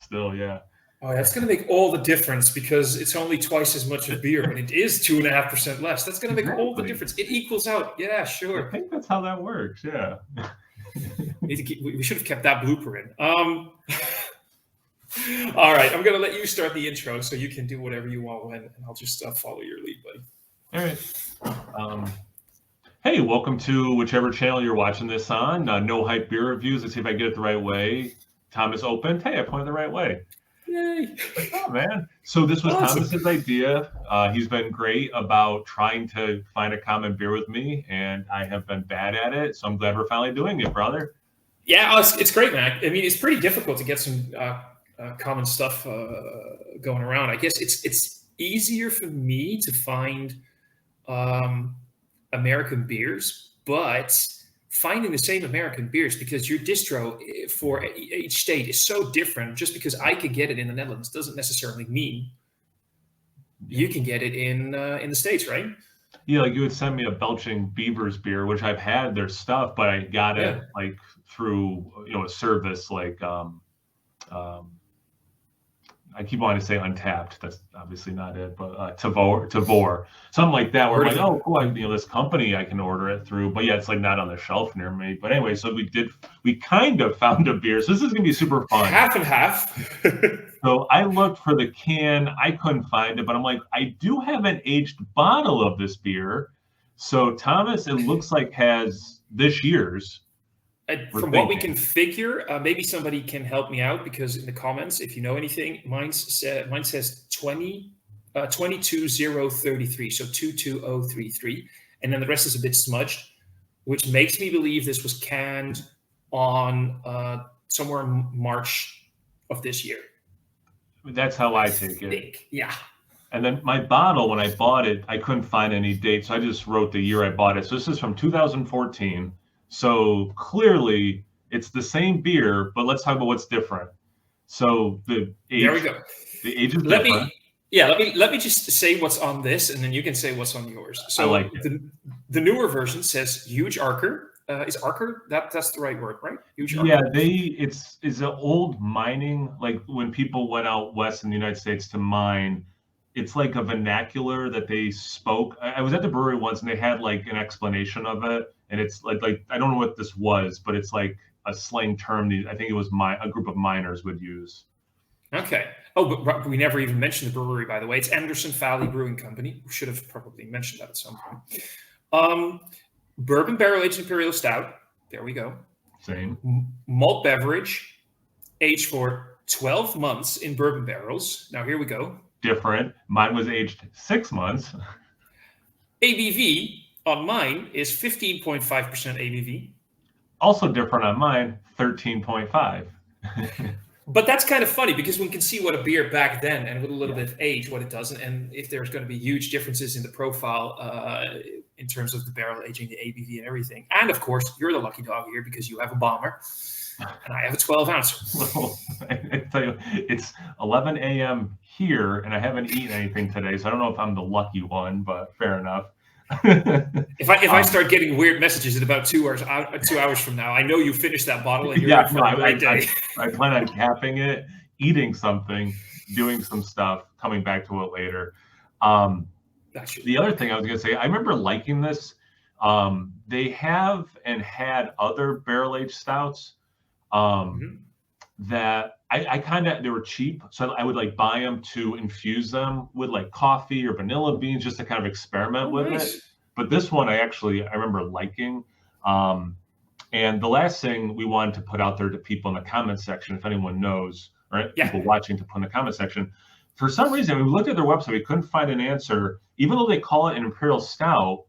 still, yeah. Oh, that's going to make all the difference because it's only twice as much of beer, but it is 2.5% less. That's going to make all the difference. It equals out. Yeah, sure. I think that's how that works. Yeah. We should have kept that blooper in. All right, I'm going to let you start the intro so you can do whatever you want when, and I'll just follow your lead, buddy. All right. Hey, welcome to whichever channel you're watching this on. No Hype Beer Reviews. Let's see if I get it the right way. Thomas Opent. Hey, I pointed the right way. Yay. Oh, man. So this was awesome. Thomas's idea. He's been great about trying to find a common beer with me, and I have been bad at it. So I'm glad we're finally doing it, brother. Yeah, it's great, man. I mean, it's pretty difficult to get some common stuff going around. I guess it's easier for me to find American beers, but finding the same American beers, because your distro for each state is so different. Just because I could get it in the Netherlands doesn't necessarily mean you can get it in the States, right? Yeah, like you would send me a Belching Beavers beer, which I've had their stuff, but I got it like through a service like I keep wanting to say Untapped. That's obviously not it, but Tavor, something like that. Where I'm like, oh, cool, this company I can order it through, but yeah, it's like not on the shelf near me. But anyway, so we kind of found a beer. So this is gonna be super fun. Half and half. So I looked for the can, I couldn't find it, but I'm like, I do have an aged bottle of this beer. So Thomas, it looks like has this year's. From what we can figure, maybe somebody can help me out, because in the comments, if you know anything, mine says 22033, so 22033, and then the rest is a bit smudged, which makes me believe this was canned on somewhere in March of this year. That's how I take it. Yeah. And then my bottle, when I bought it, I couldn't find any date, so I just wrote the year I bought it. So this is from 2014. So clearly it's the same beer, but let's talk about what's different. So the age, there we go. The age is different. Let me just say what's on this, and then you can say what's on yours. So I like it. The newer version says huge Arker. Is Arker that's the right word, right? Huge Arker. Yeah, it's an old mining, like when people went out west in the United States to mine. It's like a vernacular that they spoke. I was at the brewery once, and they had like an explanation of it. And it's like I don't know what this was, but it's like a slang term. I think it was a group of miners would use. Okay. Oh, but we never even mentioned the brewery, by the way. It's Anderson Valley Brewing Company. We should have probably mentioned that at some point. Bourbon barrel-aged imperial stout. There we go. Same. Malt beverage, aged for 12 months in bourbon barrels. Now here we go. Different. Mine was aged 6 months. ABV on mine is 15.5% ABV. Also different on mine, 13.5. But that's kind of funny, because one can see what a beer back then, and with a little bit of age, what it does, and if there's going to be huge differences in the profile in terms of the barrel aging, the ABV, and everything. And of course, you're the lucky dog here because you have a bomber, and I have a 12-ounce. Well, I tell you, it's 11 a.m. here, and I haven't eaten anything today, so I don't know if I'm the lucky one, but fair enough. If I start getting weird messages in about 2 hours from now, I know you finished that bottle and you're for the right day. I plan on capping it, eating something, doing some stuff, coming back to it later. The other thing I was going to say, I remember liking this. They have and had other barrel-aged stouts that they were cheap, so I would like buy them to infuse them with like coffee or vanilla beans, just to kind of experiment with it. But this one I remember liking. And the last thing we wanted to put out there to people in the comment section, if anyone knows, or people watching, to put in the comment section, for some reason we looked at their website, we couldn't find an answer. Even though they call it an imperial stout,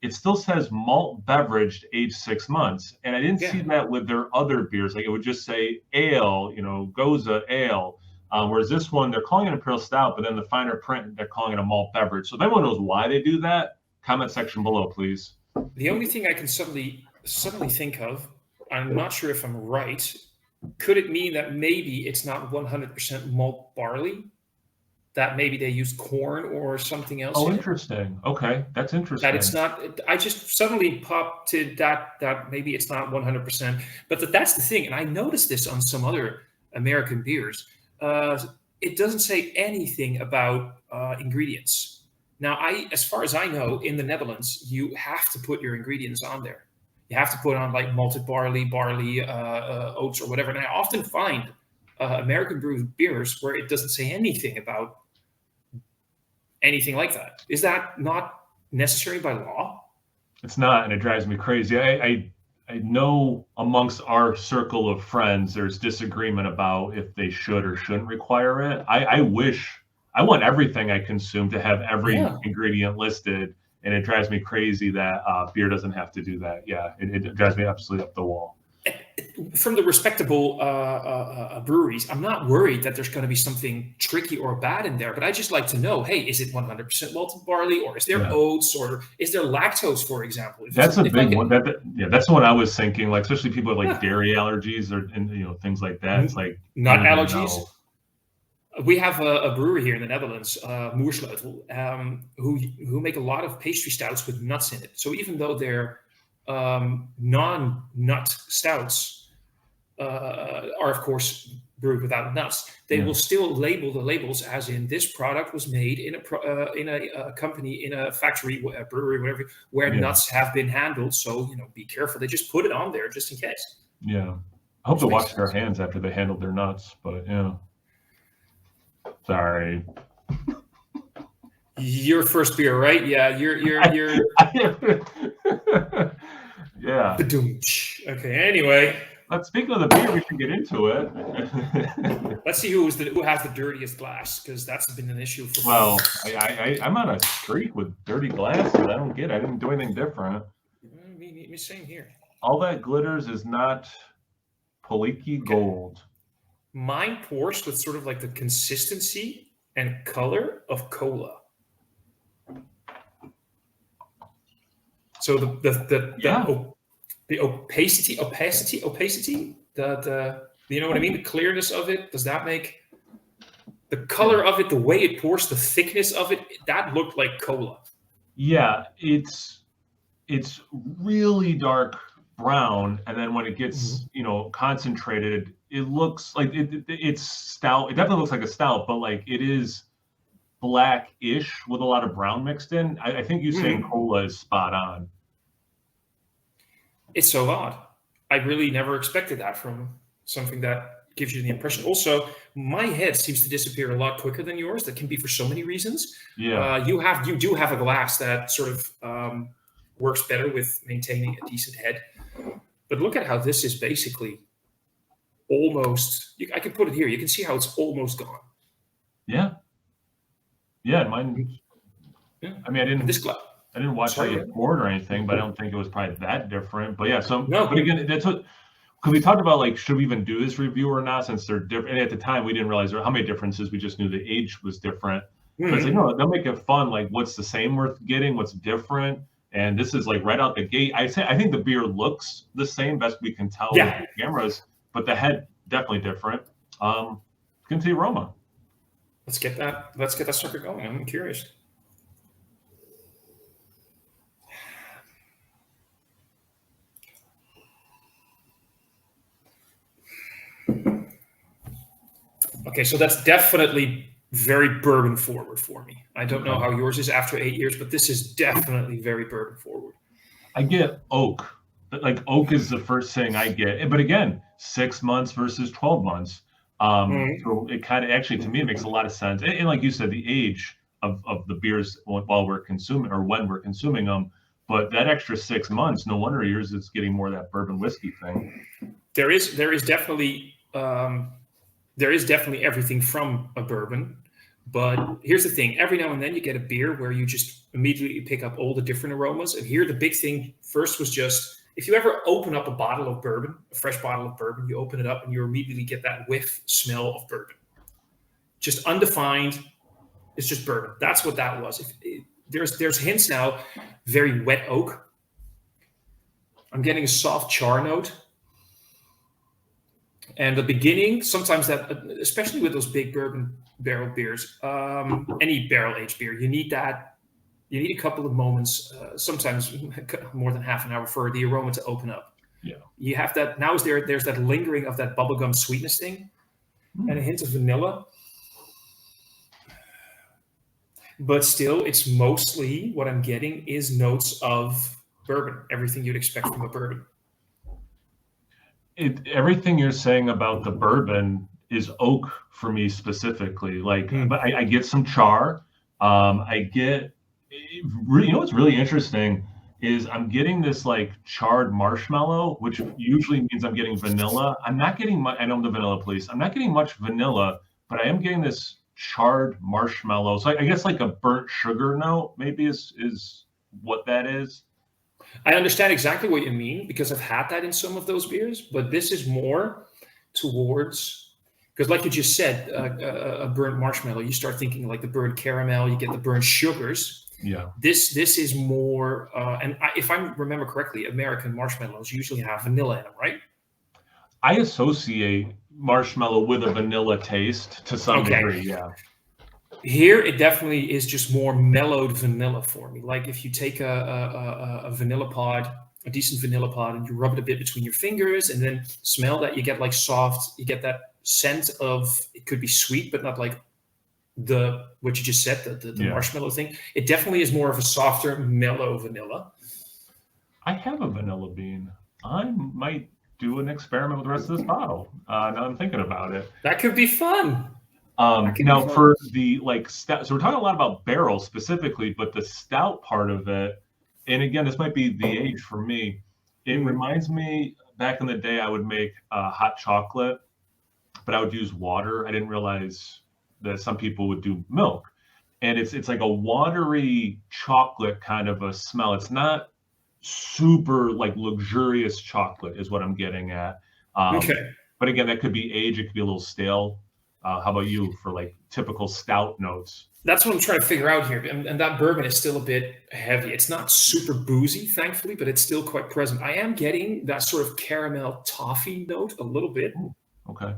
it still says malt beverage aged 6 months. And I didn't see that with their other beers. Like it would just say ale, Goza ale. Whereas this one, they're calling it imperial stout, but then the finer print, they're calling it a malt beverage. So if anyone knows why they do that, comment section below, please. The only thing I can suddenly think of, I'm not sure if I'm right, could it mean that maybe it's not 100% malt barley? That maybe they use corn or something else. Oh, interesting. Okay, that's interesting. That it's not. I just suddenly popped to that maybe it's not 100%. But that's the thing, and I noticed this on some other American beers, it doesn't say anything about ingredients. Now, as far as I know, in the Netherlands, you have to put your ingredients on there. You have to put on like malted barley, oats, or whatever. And I often find American brewed beers where it doesn't say anything about anything like that. Is that not necessary by law? It's not, and it drives me crazy. I know amongst our circle of friends, there's disagreement about if they should or shouldn't require it. I want everything I consume to have every ingredient listed, and it drives me crazy that beer doesn't have to do that. Yeah, it drives me absolutely up the wall. From the respectable breweries, I'm not worried that there's going to be something tricky or bad in there, but I just like to know, hey, is it 100% malted barley, or is there oats, or is there lactose, for example? That's a big one. That's the one I was thinking, like, especially people with like dairy allergies and things like that. It's like nut allergies. We have a brewery here in the Netherlands, Moersleutel, who make a lot of pastry stouts with nuts in it. So even though they're non-nut stouts are, of course, brewed without nuts, they will still label the labels as in this product was made in a company, in a factory, a brewery, whatever, where nuts have been handled. So, be careful. They just put it on there just in case. Yeah. I hope they wash their hands after they handled their nuts, but yeah. Sorry. Your first beer, right? Yeah, you're. Yeah. Okay. Anyway. But speaking of the beer, we should get into it. Let's see who has the dirtiest glass, because that's been an issue for. Well, I'm on a streak with dirty glasses. I don't get it. I didn't do anything different. Me same here. All that glitters is not Paliki gold. Mine pours with sort of like the consistency and color of cola. So the opacity, you know what I mean? The clearness of it, does that make the color of it, the way it pours, the thickness of it, that looked like cola. Yeah, it's really dark brown, and then when it gets concentrated, it looks like it's stout. It definitely looks like a stout, but like it is black-ish with a lot of brown mixed in. I think you saying cola is spot on. It's so odd. I really never expected that from something that gives you the impression. Also, my head seems to disappear a lot quicker than yours. That can be for so many reasons. Yeah. You do have a glass that sort of works better with maintaining a decent head. But look at how this is basically almost. I can put it here. You can see how it's almost gone. Yeah. Yeah, mine. Yeah. I mean, I didn't watch how you poured or anything, but I don't think it was probably that different. But yeah, but again, that's what, because we talked about, like, should we even do this review or not, since they're different. And at the time, we didn't realize how many differences. We just knew the age was different. But it's like, no, they'll make it fun. Like, what's the same worth getting? What's different? And this is like right out the gate. I think the beer looks the same, best we can tell with the cameras, but the head definitely different. Get to the aroma. Let's get that sucker going. I'm curious. Okay, so that's definitely very bourbon forward for me. I don't know how yours is after 8 years, but this is definitely very bourbon forward. I get oak. Like, oak is the first thing I get. But again, 6 months versus 12 months. So it kind of, actually, to me, it makes a lot of sense. And like you said, the age of the beers while we're consuming, or when we're consuming them. But that extra 6 months, no wonder yours is getting more of that bourbon whiskey thing. There is definitely everything from a bourbon. But here's the thing. Every now and then you get a beer where you just immediately pick up all the different aromas. And here the big thing first was just, if you ever open up a bottle of bourbon, a fresh bottle of bourbon, you open it up and you immediately get that whiff smell of bourbon. Just undefined. It's just bourbon. That's what that was. There's hints now, very wet oak. I'm getting a soft char note. And the beginning, sometimes that, especially with those big bourbon barrel beers, any barrel-aged beer, you need that. You need a couple of moments, sometimes more than half an hour, for the aroma to open up. Yeah. You have that. Now there's that lingering of that bubblegum sweetness thing. and a hint of vanilla. But still, it's mostly what I'm getting is notes of bourbon, everything you'd expect from a bourbon. Everything you're saying about the bourbon is oak for me specifically. Like, but I get some char. I get, you know, what's really interesting is I'm getting this like charred marshmallow, which usually means I'm getting vanilla. I'm not getting much. I know I'm the vanilla police. I'm not getting much vanilla, but I am getting this charred marshmallow. So I guess like a burnt sugar note maybe is what that is. I understand exactly what you mean because I've had that in some of those beers, but this is more towards, because like you just said, a burnt marshmallow, you start thinking like the burnt caramel, you get the burnt sugars. Yeah. This is more, if I remember correctly, American marshmallows usually have vanilla in them, right? I associate marshmallow with a vanilla taste to some degree, yeah. Here, it definitely is just more mellowed vanilla for me. Like if you take a vanilla pod, a decent vanilla pod, and you rub it a bit between your fingers and then smell that, you get like soft, you get that scent of, it could be sweet, but not like what you just said, the marshmallow thing. It definitely is more of a softer, mellow vanilla. I have a vanilla bean. I might do an experiment with the rest of this bottle. Now I'm thinking about it. That could be fun. Now for the like stout, so we're talking a lot about barrel specifically, but the stout part of it, and again, this might be the age for me. It reminds me back in the day, I would make hot chocolate, but I would use water. I didn't realize that some people would do milk, and it's like a watery chocolate kind of a smell. It's not super like luxurious chocolate is what I'm getting at. But again, that could be age. It could be a little stale. How about you for like typical stout notes? That's what I'm trying to figure out here. And that bourbon is still a bit heavy. It's not super boozy, thankfully, but it's still quite present. I am getting that sort of caramel toffee note a little bit. Ooh, okay.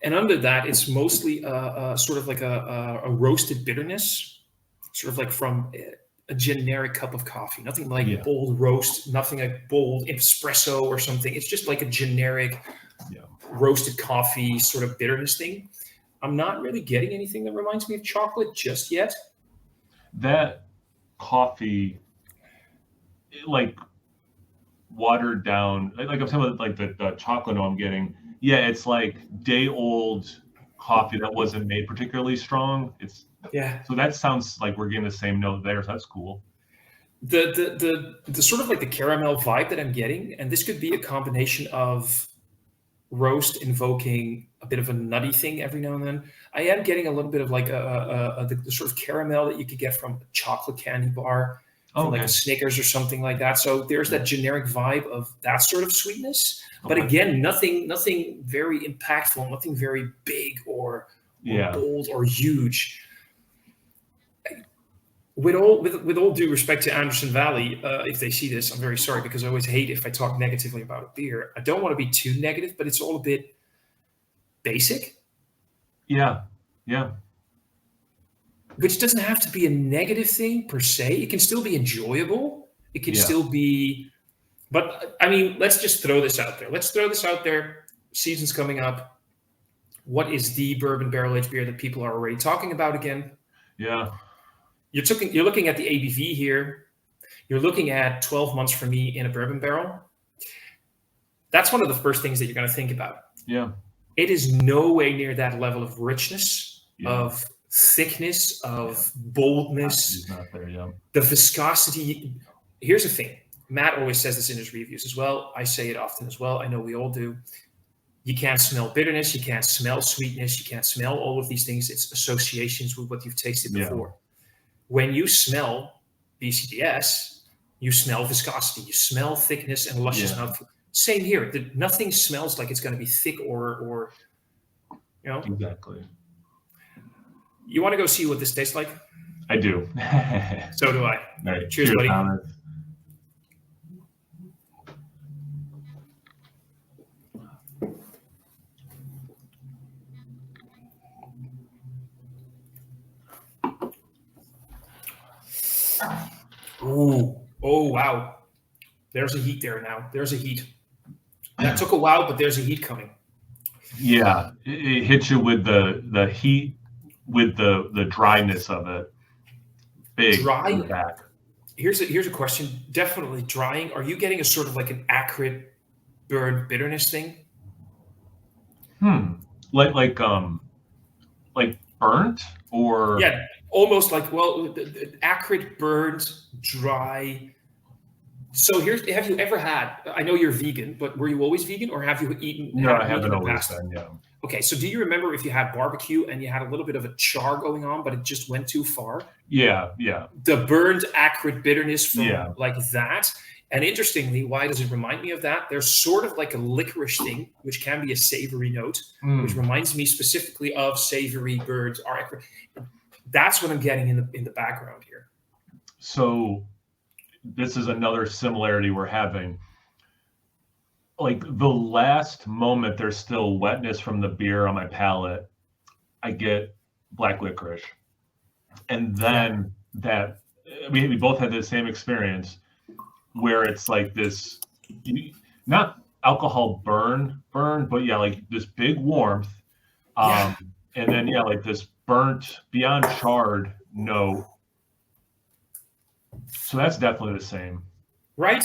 And under that, it's mostly sort of like a roasted bitterness, sort of like from a generic cup of coffee. Nothing like bold roast, nothing like bold espresso or something. It's just like a generic roasted coffee sort of bitterness thing. I'm not really getting anything that reminds me of chocolate just yet. That coffee, like watered down, like I'm talking about like the chocolate note I'm getting. Yeah, it's like day old coffee that wasn't made particularly strong. So that sounds like we're getting the same note there. So that's cool. The sort of like the caramel vibe that I'm getting, and this could be a combination of roast invoking a bit of a nutty thing every now and then. I am getting a little bit of like the sort of caramel that you could get from a chocolate candy bar, from like a Snickers or something like that. So there's that generic vibe of that sort of sweetness. But again, nothing very impactful, nothing very big or bold or huge. With all due respect to Anderson Valley, if they see this, I'm very sorry because I always hate if I talk negatively about a beer. I don't want to be too negative, but it's all a bit basic. Yeah. Which doesn't have to be a negative thing per se. It can still be enjoyable. It can still be, but I mean, let's just throw this out there. Season's coming up. What is the bourbon barrel aged beer that people are already talking about again? Yeah. You're looking at the ABV here. You're looking at 12 months for me in a bourbon barrel. That's one of the first things that you're going to think about. Yeah. It is no way near that level of richness, of thickness, of boldness. He's not there, the viscosity. Here's the thing. Matt always says this in his reviews as well. I say it often as well. I know we all do. You can't smell bitterness. You can't smell sweetness. You can't smell all of these things. It's associations with what you've tasted before. When you smell BCDS, you smell viscosity, you smell thickness and luscious mouthfeel. Same here. Nothing smells like it's going to be thick or you know. Exactly. You want to go see what this tastes like? I do. So do I. All right. Cheers, buddy. Thomas. Ooh. Oh, wow. There's a heat there now. There's a heat. That took a while, but there's a heat coming. Yeah, it hits you with the heat, with the dryness of it, big in the Dry. back. Here's a question. Definitely drying. Are you getting a sort of like an acrid burn bitterness thing? Hmm. Like burnt or Yeah, almost like, well, the acrid, burned, dry. So here's, have you ever had, I know you're vegan, but were you always vegan or have you no, I had meat in haven't the always past? been. Yeah. Okay, so do you remember if you had barbecue and you had a little bit of a char going on, but it just went too far? Yeah. Yeah. The burned, acrid bitterness from Yeah. like that. And interestingly, why does it remind me of that? There's sort of like a licorice thing, which can be a savory note, which Mm. reminds me specifically of savory birds. That's what I'm getting in the background here. So this is another similarity we're having. Like the last moment there's still wetness from the beer on my palate, I get black licorice. And Yeah. then that we both had the same experience where it's like this, not alcohol burn, but yeah, like this big warmth. Yeah. And then yeah, like this burnt beyond charred note. So that's definitely the same. Right?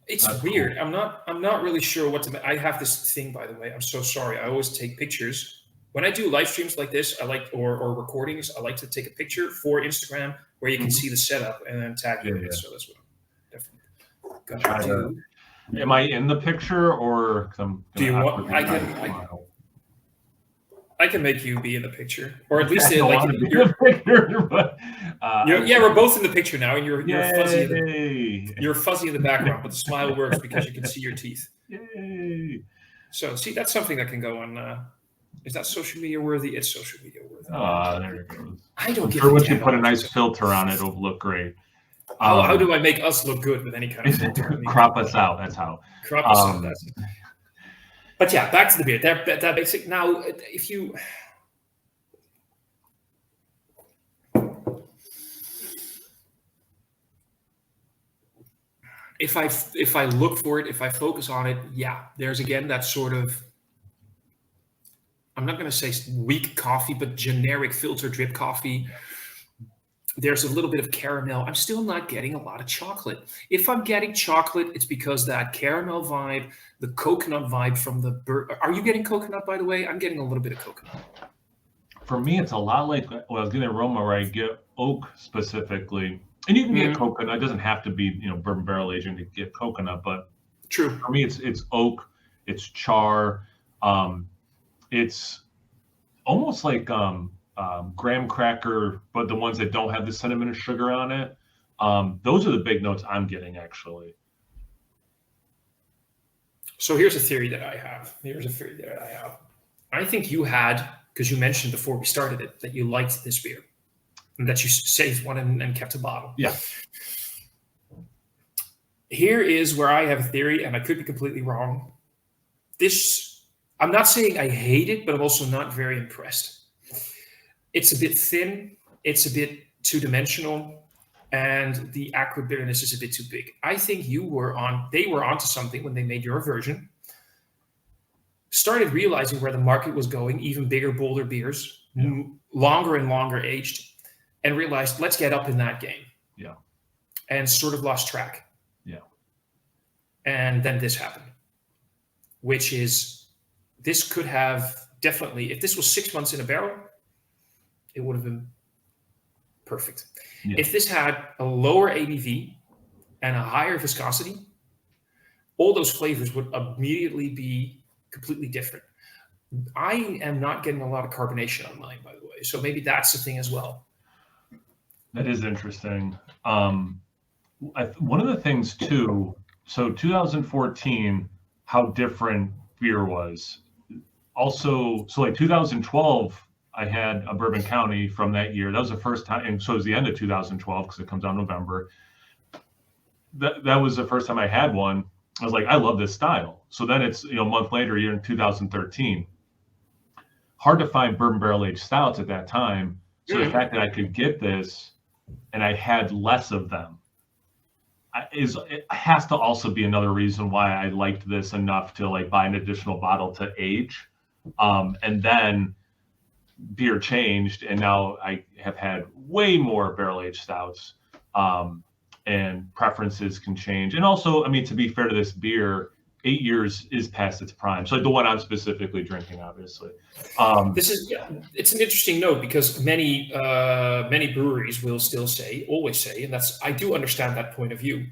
It's That's weird. cool. I'm not really sure what to. I have this thing, by the way. I'm so sorry. I always take pictures when I do live streams like this. I like or recordings. I like to take a picture for Instagram where you can Mhm. see the setup and then tag you Yeah, in it. yeah. So that's what I'm definitely Try gonna to. do. Am I in the picture or 'cause I'm Do gonna you want? awkwardly try to smile? I can make you be in the picture, or at least I don't like want to be in you're. the picture, but Yeah, we're both in the picture now, and you're fuzzy in the yay! you're fuzzy in the background, but the smile works because you can see your teeth. Yay! So see, that's something that can go on. Is that social media worthy? It's social media worthy. There it goes. I don't I'm give sure a once you damn put a about nice it. filter on it, it'll look great. How do I make us look good with any kind of filter? I mean, Crop us out. That's how. crop us out. That's it. But yeah, back to the beer. That basic. Now, if you. If I look for it, if I focus on it, yeah, there's again that sort of, I'm not going to say weak coffee, but generic filter drip coffee. There's a little bit of caramel. I'm still not getting a lot of chocolate. If I'm getting chocolate, it's because that caramel vibe, the coconut vibe from the bird. Are you getting coconut, by the way? I'm getting a little bit of coconut. For me, it's a lot like I was getting aroma where I get oak specifically, and you can get coconut. It doesn't have to be bourbon barrel aging to get coconut, but True. for me, it's oak, it's char, it's almost like graham cracker, but the ones that don't have the cinnamon and sugar on it. Those are the big notes I'm getting actually. So here's a theory that I have. I think you had, because you mentioned before we started it, that you liked this beer and that you saved one and kept a bottle. Yeah. Here is where I have a theory, and I could be completely wrong. I'm not saying I hate it, but I'm also not very impressed. It's a bit thin. It's a bit two-dimensional, and the acrid bitterness is a bit too big. I think they were onto something when they made your version. Started realizing where the market was going, even bigger, bolder beers, longer and longer aged, and realized, let's get up in that game. Yeah. And sort of lost track. Yeah. And then this happened, which is, this could have definitely, if this was 6 months in a barrel, it would have been perfect. Yeah. If this had a lower ABV and a higher viscosity, all those flavors would immediately be completely different. I am not getting a lot of carbonation on mine, by the way. So maybe that's the thing as well. That is interesting. One of the things too, so 2014, how different beer was. Also, so like 2012, I had a Bourbon County from that year. That was the first time, and so it was the end of 2012 because it comes out in November. That was the first time I had one. I was like, I love this style. So then it's a month later, you're in 2013. Hard to find bourbon barrel aged stouts at that time. So the fact that I could get this, and I had less of them, it has to also be another reason why I liked this enough to like buy an additional bottle to age. And then beer changed, and now I have had way more barrel-aged stouts, and preferences can change. And also, I mean, to be fair to this beer, 8 years is past its prime. So like the one I'm specifically drinking, obviously. It's an interesting note because many breweries will still always say, and I do understand that point of view.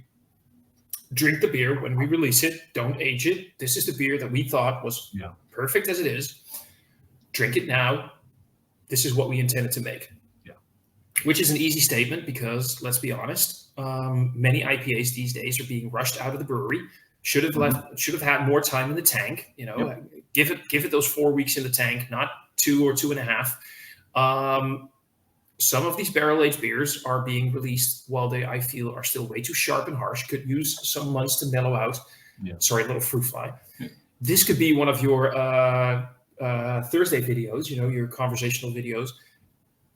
Drink the beer when we release it. Don't age it. This is the beer that we thought was perfect as it is. Drink it now. This is what we intended to make. Yeah. Which is an easy statement because, let's be honest, many IPAs these days are being rushed out of the brewery. Should have had more time in the tank. Give it those 4 weeks in the tank, not 2 or 2.5. Some of these barrel-aged beers are being released while they, I feel, are still way too sharp and harsh. Could use some months to mellow out. Yeah. Sorry, little fruit fly. Yeah. This could be one of your Thursday videos, your conversational videos.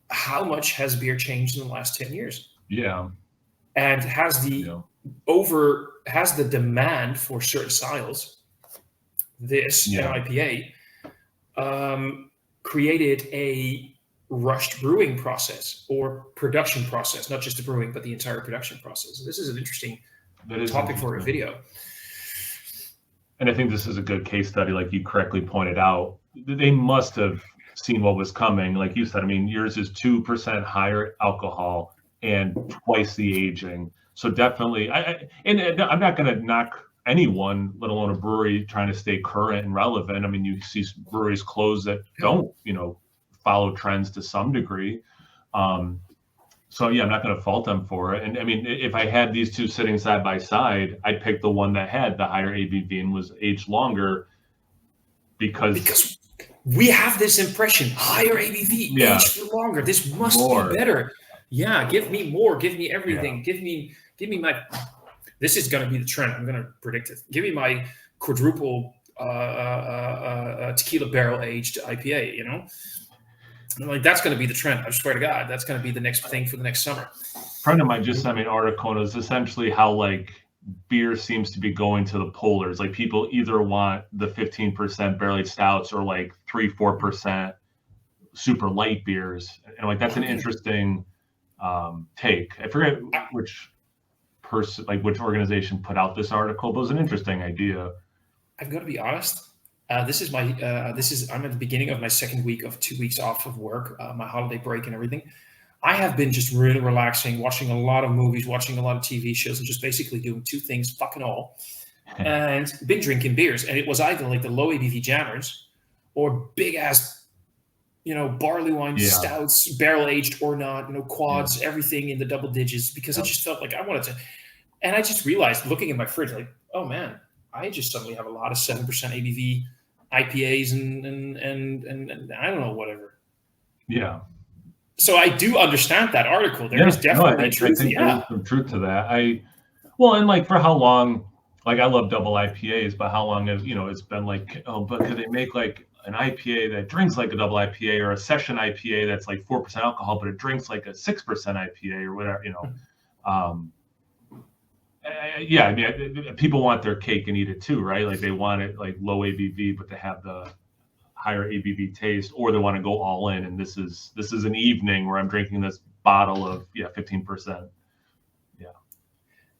How much has beer changed in the last 10 years? Yeah. And has the demand for certain styles, an IPA, created a rushed brewing process or production process, not just the brewing, but the entire production process. This is an interesting topic for a video. And I think this is a good case study, like you correctly pointed out. They must have seen what was coming. Like you said, I mean, yours is 2% higher alcohol and twice the aging. So definitely, and I'm not going to knock anyone, let alone a brewery, trying to stay current and relevant. I mean, you see breweries close that don't, follow trends to some degree. So yeah, I'm not going to fault them for it. And I mean, if I had these two sitting side by side, I'd pick the one that had the higher ABV and was aged longer because we have this impression, higher ABV, aged for longer. This must be better. Yeah, give me more. Give me everything. Yeah. Give me my. This is going to be the trend. I'm going to predict it. Give me my quadruple tequila barrel aged IPA. I'm like, that's going to be the trend. I swear to God, that's going to be the next thing for the next summer. A friend of mine just sent me an article, and it was essentially how like beer seems to be going to the polars. Like people either want the 15% barrel aged stouts or like 3-4% super light beers. And like that's an interesting take. I forget which person, like which organization put out this article, but it was an interesting idea. I've got to be honest. I'm at the beginning of my second week of 2 weeks off of work, my holiday break and everything. I have been just really relaxing, watching a lot of movies, watching a lot of TV shows, and just basically doing two things, fucking all, and been drinking beers. And it was either like the low ABV jammers or big ass, barley wine stouts, barrel aged or not, quads, everything in the double digits, because I just felt like I wanted to. And I just realized, looking at my fridge, like, oh man, I just suddenly have a lot of 7% ABV IPAs and I don't know, whatever. Yeah. So I do understand that article. There is definitely truth. I think there's some truth to that. And like for how long, like I love double IPAs, but how long has, it's been like, oh, but could they make like an IPA that drinks like a double IPA or a session IPA that's like 4% alcohol, but it drinks like a 6% IPA or whatever, I mean, people want their cake and eat it too, right? Like they want it like low ABV, but to have the higher ABV taste, or they want to go all in. And this is an evening where I'm drinking this bottle of 15%. Yeah,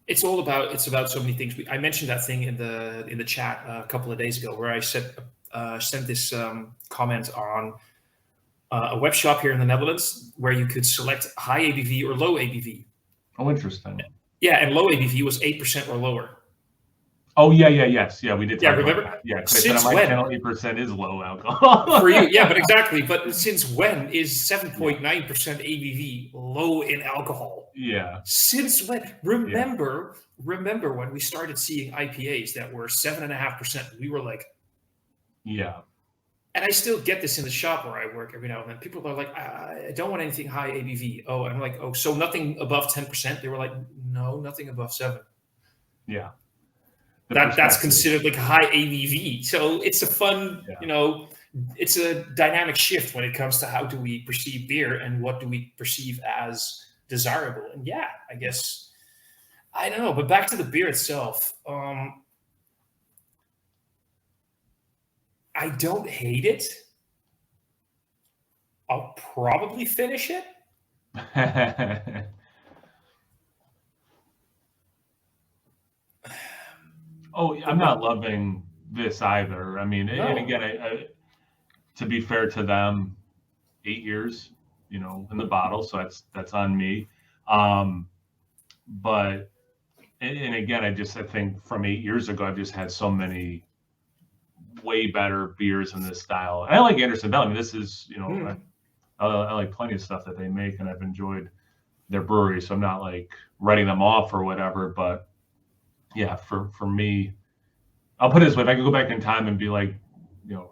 it's about so many things. I mentioned that thing in the chat a couple of days ago where I sent this comment on a web shop here in the Netherlands where you could select high ABV or low ABV. Oh, interesting. Yeah, and low ABV was 8% or lower. Oh, yes. Yeah, we did. Yeah, remember? About that. Yeah, because I said on my channel, 8% is low alcohol. For you, yeah, but exactly. But since when is 7.9% ABV low in alcohol? Yeah. Since when? Remember when we started seeing IPAs that were 7.5%? We were like, yeah. And I still get this in the shop where I work every now and then. People are like, I don't want anything high ABV. Oh, and I'm like, oh, so nothing above 10%? They were like, no, nothing above 7. Yeah. That's considered like high ABV. So it's a fun, it's a dynamic shift when it comes to how do we perceive beer and what do we perceive as desirable. And yeah, I guess, I don't know. But back to the beer itself. I don't hate it. I'll probably finish it. Oh, I'm not loving this either. I mean, No. and again, I, to be fair to them, 8 years, in the bottle, so that's on me. But and again, I think from 8 years ago, I've just had so many way better beers in this style. And I like Anderson Valley. I mean, this is, I like plenty of stuff that they make, and I've enjoyed their brewery. So I'm not like writing them off or whatever. But yeah, for me, I'll put it this way: if I could go back in time and be like,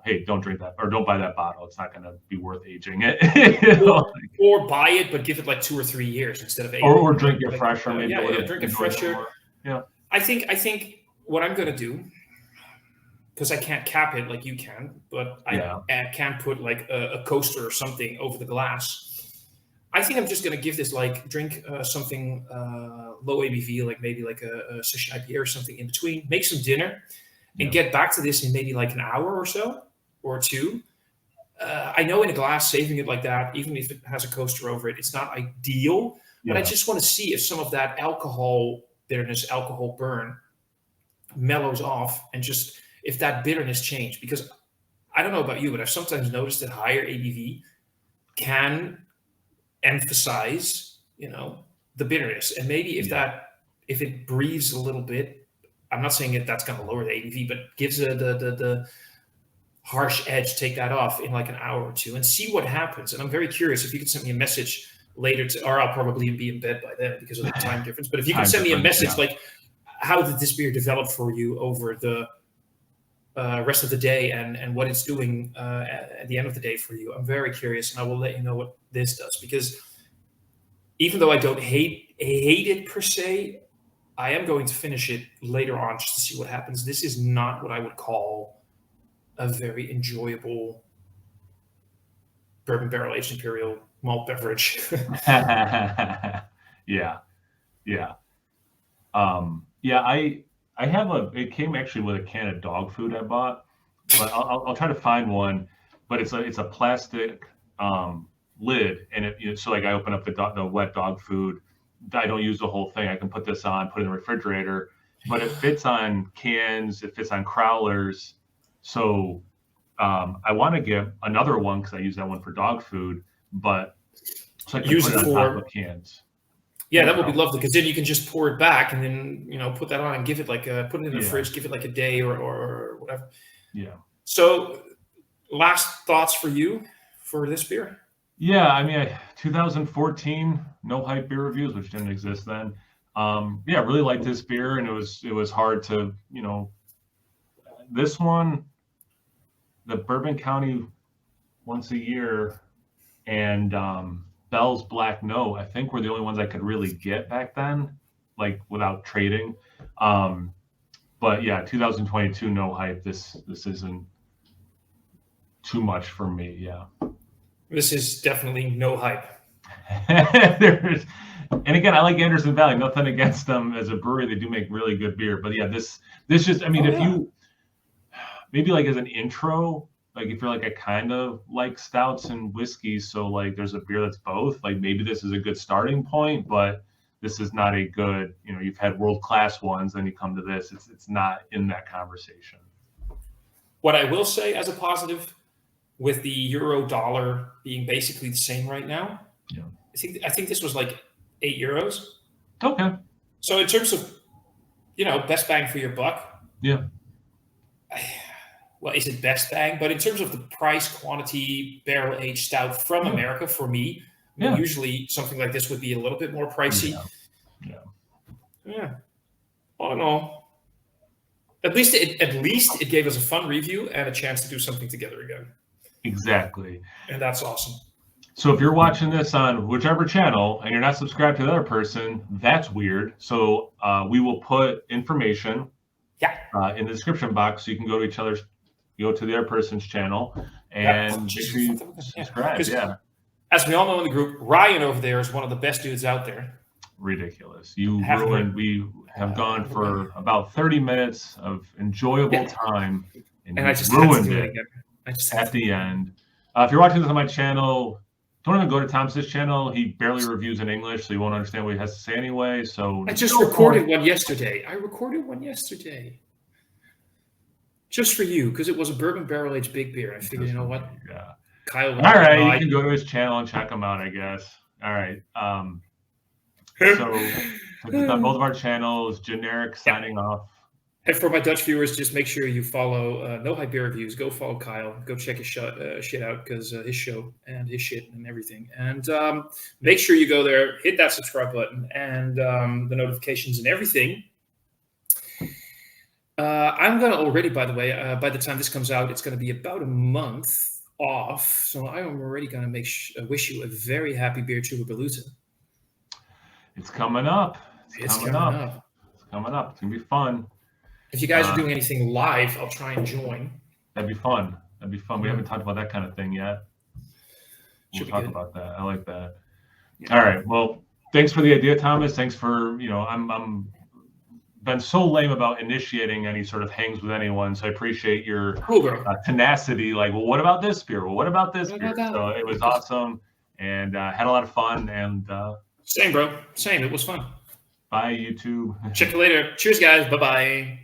hey, don't drink that or don't buy that bottle. It's not going to be worth aging it. Or buy it, but give it like 2 or 3 years instead of 8. Or drink it fresher, maybe. Yeah, drink it fresher. Yeah. I think what I'm going to do, because I can't cap it like you can, but I can't put like a coaster or something over the glass. I think I'm just going to give this drink something low ABV, like maybe like a session IPA or something in between. Make some dinner and get back to this in maybe like an hour or so or 2. I know in a glass, saving it like that, even if it has a coaster over it, it's not ideal. But I just want to see if some of that alcohol bitterness, alcohol burn mellows off, and just if that bitterness changed. Because I don't know about you, but I've sometimes noticed that higher ABV can emphasize, the bitterness. And maybe if it breathes a little bit, I'm not saying that's going to lower the ABV, but gives the harsh edge, take that off in like an hour or 2 and see what happens. And I'm very curious if you could send me a message later, or I'll probably be in bed by then because of the time difference. But if you can send me a message, like, how did this beer develop for you over the rest of the day, and what it's doing at the end of the day for you? I'm very curious, and I will let you know what this does, because even though I don't hate it per se, I am going to finish it later on just to see what happens. This is not what I would call a very enjoyable bourbon barrel aged imperial malt beverage. Yeah. I have it came actually with a can of dog food I bought, but I'll try to find one. But it's a plastic lid, and so like I open up the wet dog food. I don't use the whole thing. I can put this on, put it in the refrigerator, but it fits on cans. It fits on crowlers. So I want to get another one because I use that one for dog food, but so I can use put it on for top of cans. Yeah, that would be lovely, because then you can just pour it back and then put that on and give it put it in the fridge, give it like a day or whatever. Yeah. So, last thoughts for you for this beer? Yeah, I mean, 2014 no hype beer reviews, which didn't exist then. Really liked this beer, and it was hard to this one, the Bourbon County once a year, and Bell's Black Note, I think, were the only ones I could really get back then, like without trading. But yeah, 2022 no hype. This isn't too much for me. Yeah. This is definitely no hype. And again, I like Anderson Valley. Nothing against them as a brewery; they do make really good beer. But yeah, this just, I mean, you maybe like as an intro, like if you're like a kind of like stouts and whiskeys, so like there's a beer that's both, like maybe this is a good starting point, but this is not a good, you've had world-class ones, then you come to this, it's not in that conversation. What I will say as a positive, with the euro dollar being basically the same right now, I think this was like €8. Okay. So in terms of, best bang for your buck. Yeah. Well, is it best bang? But in terms of the price, quantity, barrel-aged stout from America, for me, usually something like this would be a little bit more pricey. Yeah. All in all, at least it gave us a fun review and a chance to do something together again. Exactly. And that's awesome. So if you're watching this on whichever channel and you're not subscribed to the other person, that's weird. So we will put information in the description box, so you can go to the other person's channel and make sure you subscribe. Yeah. As we all know in the group, Ryan over there is one of the best dudes out there. Ridiculous. We have gone for about 30 minutes of enjoyable time, And I just had to ruined do it it again. I just at the end. If you're watching this on my channel, don't even go to Thomas's channel. He barely reviews in English, so you won't understand what he has to say anyway. So I just recorded one yesterday. Just for you, because it was a bourbon barrel aged big beer. I figured, you know what? Yeah. Kyle. All right, you can go to his channel and check him out, I guess. All right. So it's on both of our channels. Generic signing off. And for my Dutch viewers, just make sure you follow No Hype Beer Reviews. Go follow Kyle. Go check his shit out, because his show and his shit and everything. And make sure you go there, hit that subscribe button and the notifications and everything. I'm going to already, by the way, by the time this comes out, it's going to be about a month off. So I am already going to wish you a very happy Beer Chupabalooza. It's coming up. It's coming up. It's going to be fun. If you guys are doing anything live, I'll try and join. That'd be fun. We haven't talked about that kind of thing yet. We'll talk about that. I like that. Yeah. All right. Well, thanks for the idea, Thomas. Thanks for, I'm been so lame about initiating any sort of hangs with anyone. So I appreciate your tenacity. Like, well, what about this beer? Well, what about this beer? So it was awesome and had a lot of fun. And same, bro. Same. It was fun. Bye, YouTube. Check you later. Cheers, guys. Bye-bye.